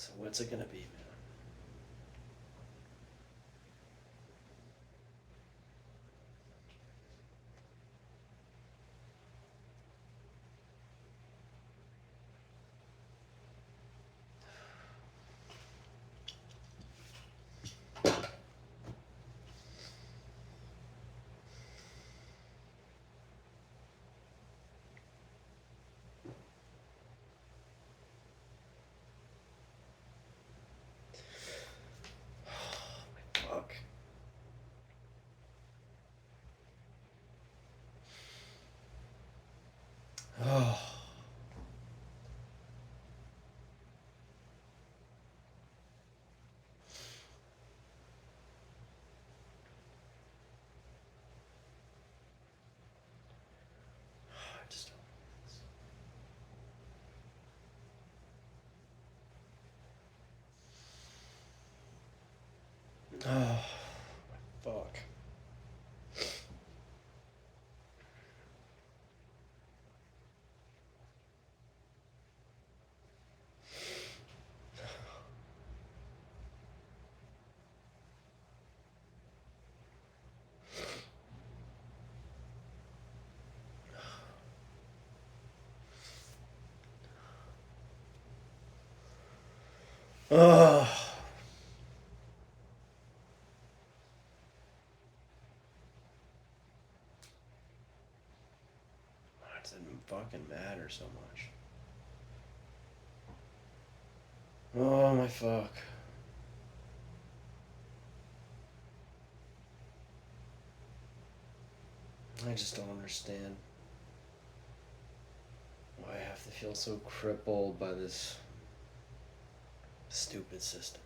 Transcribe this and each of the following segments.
So what's it gonna be, man? Fuck. Oh. I just don't. Oh. Fuck. Oh. Why does it fucking matter so much? Oh my fuck. I just don't understand why I have to feel so crippled by this stupid system.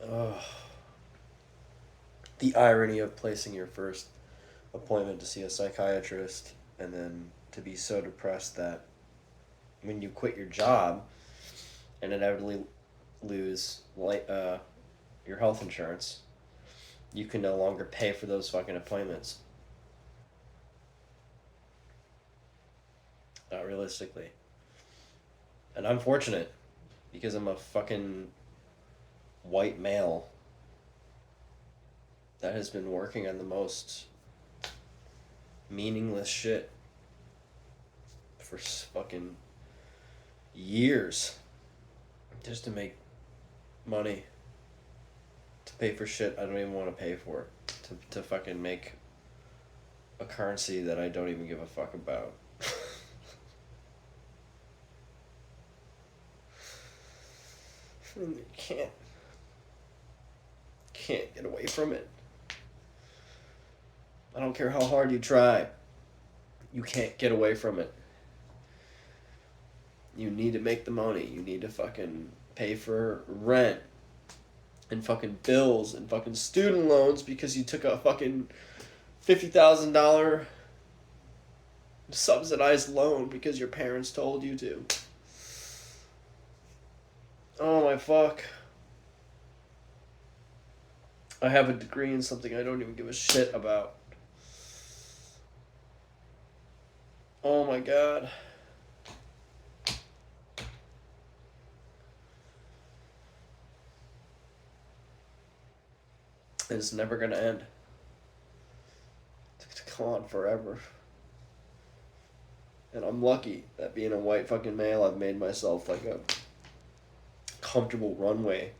Ugh. The irony of placing your first appointment to see a psychiatrist and then to be so depressed that when you quit your job and inevitably lose your health insurance, you can no longer pay for those fucking appointments. Not realistically. And I'm fortunate because I'm a fucking white male that has been working on the most meaningless shit for fucking years just to make money to pay for shit I don't even want to pay for, to fucking make a currency that I don't even give a fuck about. And you can't get away from it. I don't care how hard you try. You can't get away from it. You need to make the money. You need to fucking pay for rent and fucking bills and fucking student loans because you took a fucking $50,000 subsidized loan because your parents told you to. Oh my fuck. I have a degree in something I don't even give a shit about. Oh my god. It's never gonna end. It's gonna go on forever. And I'm lucky that being a white fucking male, I've made myself like a comfortable runway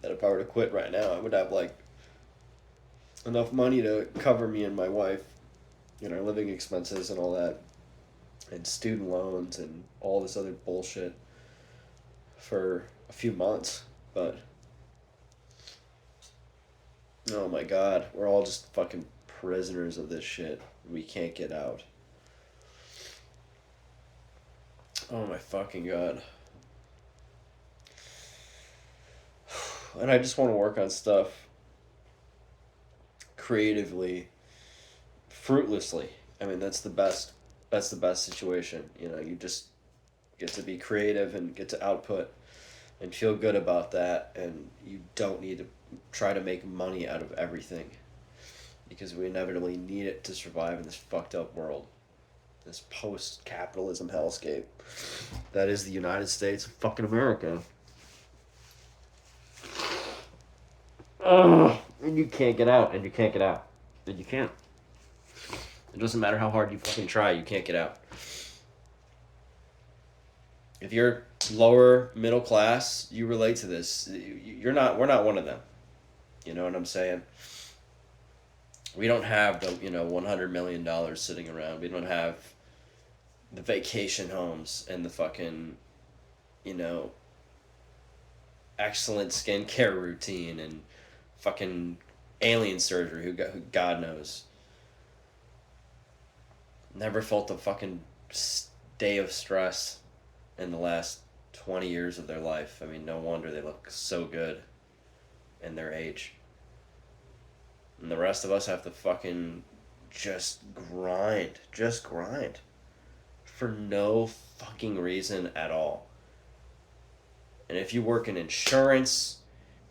that if I were to quit right now, I would have like enough money to cover me and my wife, our living expenses and all that, and student loans and all this other bullshit for a few months. But oh my god, we're all just fucking prisoners of this shit. We can't get out. Oh my fucking god. And I just want to work on stuff creatively, fruitlessly. I mean, that's the best. That's the best situation. You just get to be creative and get to output and feel good about that, and you don't need to try to make money out of everything because we inevitably need it to survive in this fucked up world. this post-capitalism hellscape that is the United States of fucking America. Ugh. And you can't get out, and you can't get out, and you can't. It doesn't matter how hard you fucking try, you can't get out. If you're lower middle class, you relate to this. You're not. We're not one of them. You know what I'm saying? We don't have the $100 million sitting around. We don't have the vacation homes and the fucking you know excellent skincare routine and fucking alien surgery. Who God knows. Never felt a fucking day of stress in the last 20 years of their life. I mean, no wonder they look so good in their age. And the rest of us have to fucking just grind. Just grind. For no fucking reason at all. And if you work in insurance,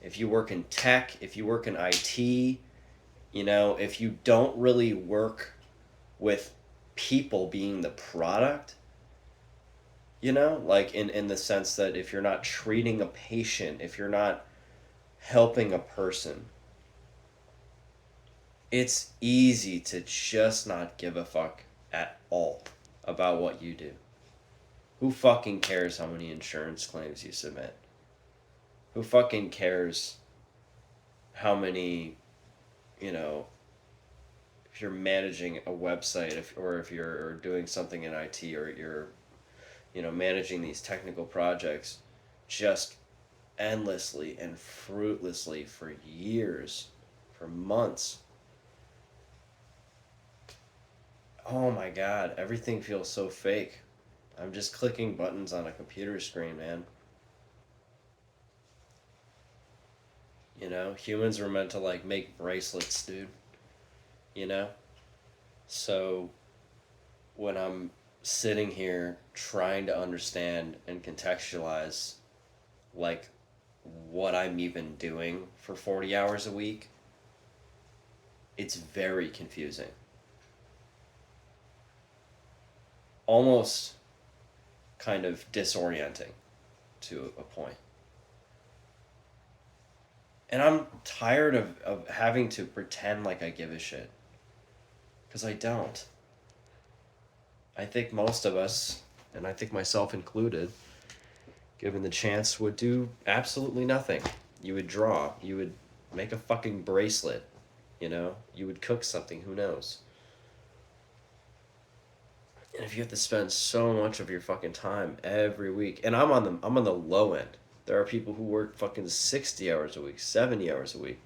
if you work in tech, if you work in IT, if you don't really work with people being the product, like in the sense that if you're not treating a patient, if you're not helping a person, it's easy to just not give a fuck at all about what you do. Who fucking cares how many insurance claims you submit? Who fucking cares how many, if you're managing a website, or if you're doing something in IT, or you're, managing these technical projects just endlessly and fruitlessly for years, for months. Oh my God, everything feels so fake. I'm just clicking buttons on a computer screen, man. Humans were meant to make bracelets, dude. So when I'm sitting here trying to understand and contextualize what I'm even doing for 40 hours a week, it's very confusing. Almost kind of disorienting to a point. And I'm tired of having to pretend like I give a shit. Because I don't. I think most of us, and I think myself included, given the chance, would do absolutely nothing. You would draw. You would make a fucking bracelet. You would cook something. Who knows? And if you have to spend so much of your fucking time every week, and I'm on the low end. There are people who work fucking 60 hours a week, 70 hours a week.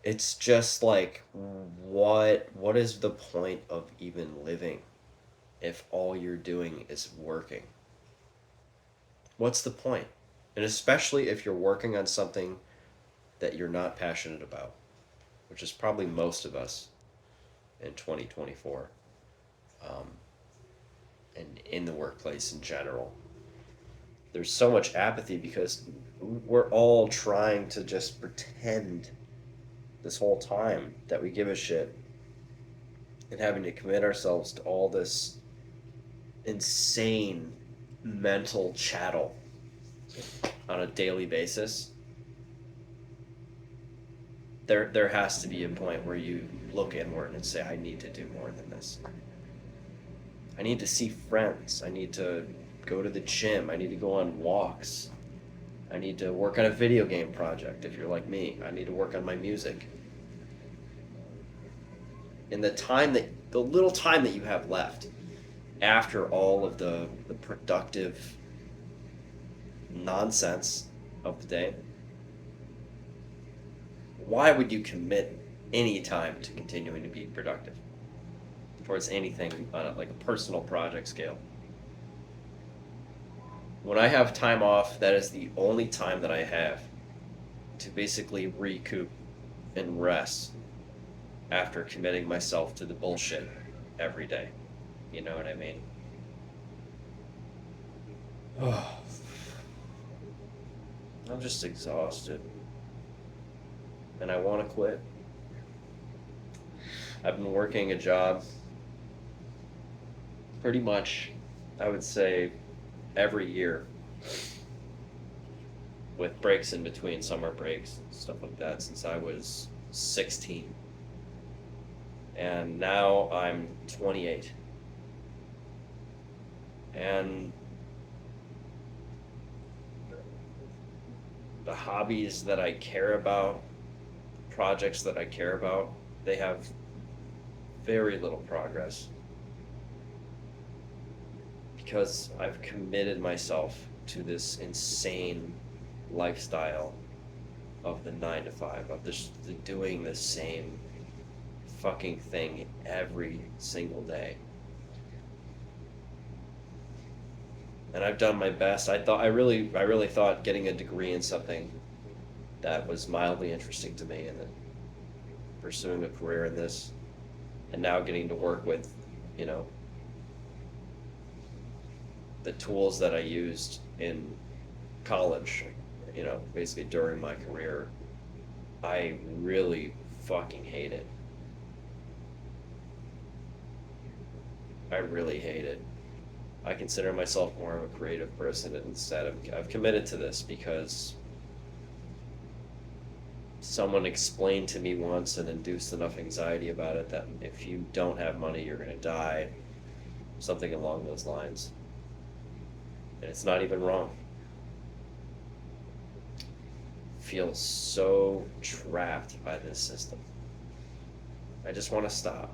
It's just what is the point of even living if all you're doing is working? What's the point? And especially if you're working on something that you're not passionate about, which is probably most of us in 2024. And in the workplace in general. There's so much apathy because we're all trying to just pretend this whole time that we give a shit, and having to commit ourselves to all this insane mental chattel on a daily basis. There has to be a point where you look inward and say, I need to do more than this. I need to see friends. I need to go to the gym. I need to go on walks. I need to work on a video game project if you're like me. I need to work on my music. In the little time that you have left after all of the productive nonsense of the day, why would you commit any time to continuing to be productive towards anything on a personal project scale? When I have time off, that is the only time that I have to basically recoup and rest after committing myself to the bullshit every day. You know what I mean? Oh, I'm just exhausted. And I want to quit. I've been working a job pretty much, I would say, every year, with breaks in between, summer breaks, stuff like that, since I was 16. And now I'm 28. And the hobbies that I care about, projects that I care about, they have very little progress because I've committed myself to this insane lifestyle of the 9 to 5, of just doing the same fucking thing every single day. And I've done my best. I really thought getting a degree in something that was mildly interesting to me, and then pursuing a career in this, and now getting to work with, you know, the tools that I used in college, basically during my career, I really fucking hate it. I really hate it. I consider myself more of a creative person, and instead I've committed to this because someone explained to me once and induced enough anxiety about it that if you don't have money, you're going to die. Something along those lines. And it's not even wrong. Feel so trapped by this system. I just want to stop.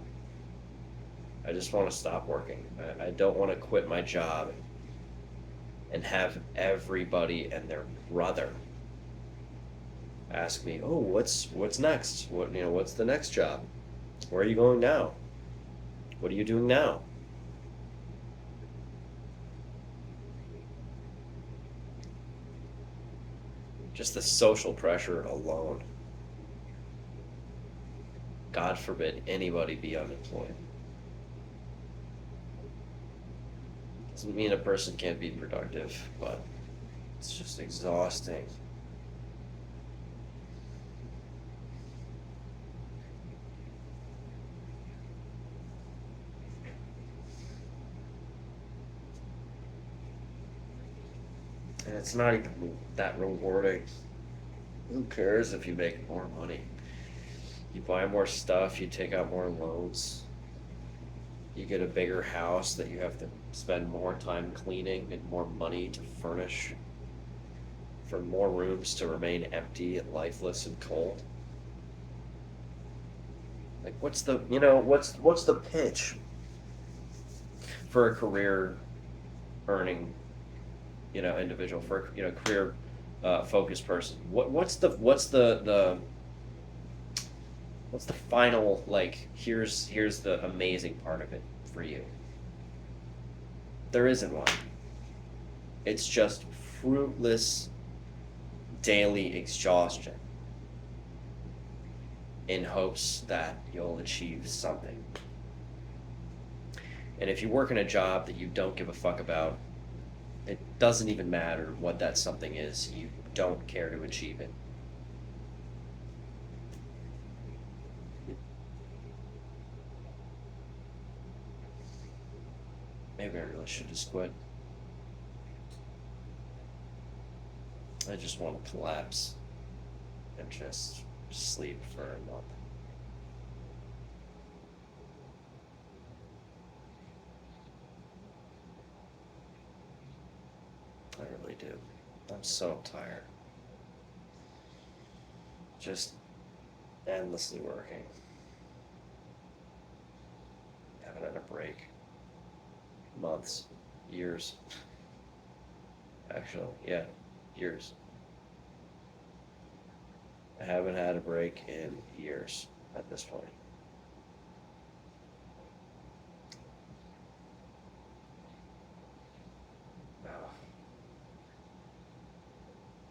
I just want to stop working. I don't want to quit my job and have everybody and their brother ask me, "Oh, what's next? What's the next job? Where are you going now? What are you doing now?" Just the social pressure alone. God forbid anybody be unemployed. Doesn't mean a person can't be productive, but it's just exhausting. And it's not even that rewarding. Who cares if you make more money? You buy more stuff, you take out more loans, you get a bigger house that you have to spend more time cleaning and more money to furnish, for more rooms to remain empty and lifeless and cold. Like, what's the pitch for a career earning, individual, for a, career focused person? What's the final, like, here's the amazing part of it for you? There isn't one. It's just fruitless daily exhaustion in hopes that you'll achieve something. And if you work in a job that you don't give a fuck about, it doesn't even matter what that something is. You don't care to achieve it. Maybe I really should just quit. I just want to collapse and just sleep for a month. I really do. I'm so tired. Just endlessly working. Haven't had a break. Months. Years. Actually, yeah, years. I haven't had a break in years at this point.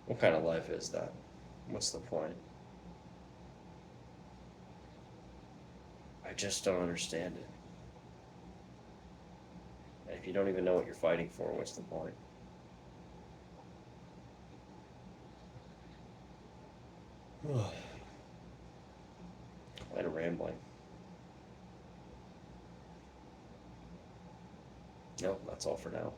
What kind of life is that? What's the point? I just don't understand it. And if you don't even know what you're fighting for, what's the point? Quite a rambling. No, that's all for now.